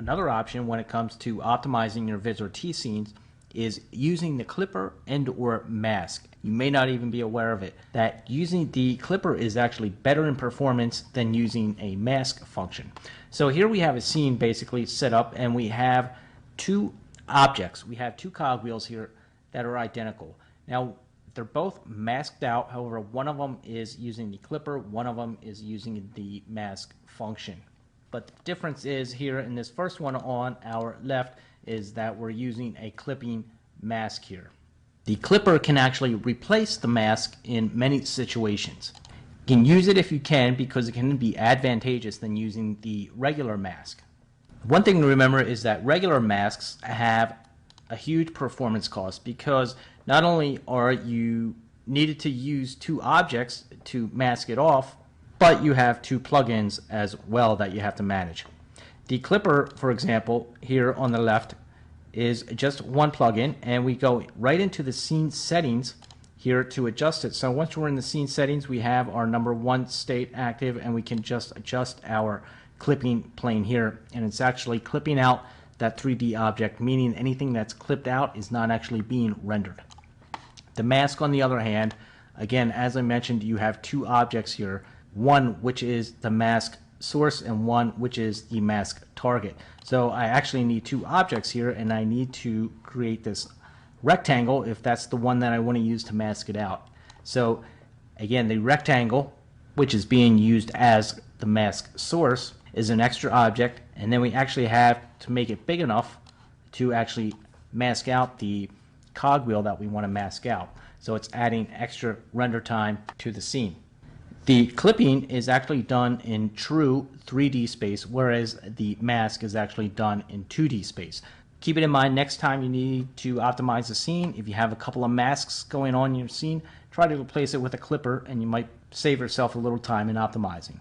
Another option when it comes to optimizing your Vizrt T scenes is using the clipper and or mask. You may not even be aware of it, that using the clipper is actually better in performance than using a mask function. So here we have a scene basically set up, and we have two objects. We have two cogwheels here that are identical. Now they're both masked out, however one of them is using the clipper, one of them is using the mask function. But the difference is here in this first one on our left is that we're using a clipping mask here. The clipper can actually replace the mask in many situations. You can use it if you can, because it can be advantageous than using the regular mask. One thing to remember is that regular masks have a huge performance cost, because not only are you needed to use two objects to mask it off, but you have two plugins as well that you have to manage. The clipper, for example, here on the left is just one plugin, and we go right into the scene settings here to adjust it. So once we're in the scene settings, we have our number one state active, and we can just adjust our clipping plane here, and it's actually clipping out that 3D object, meaning anything that's clipped out is not actually being rendered. The mask, on the other hand, again, as I mentioned, you have two objects here, one which is the mask source and one which is the mask target. So I actually need two objects here, and I need to create this rectangle if that's the one that I want to use to mask it out. So again, the rectangle, which is being used as the mask source, is an extra object, and then we actually have to make it big enough to actually mask out the cogwheel that we want to mask out. So it's adding extra render time to the scene. The clipping is actually done in true 3D space, whereas the mask is actually done in 2D space. Keep it in mind next time you need to optimize the scene. If you have a couple of masks going on in your scene, try to replace it with a clipper, and you might save yourself a little time in optimizing.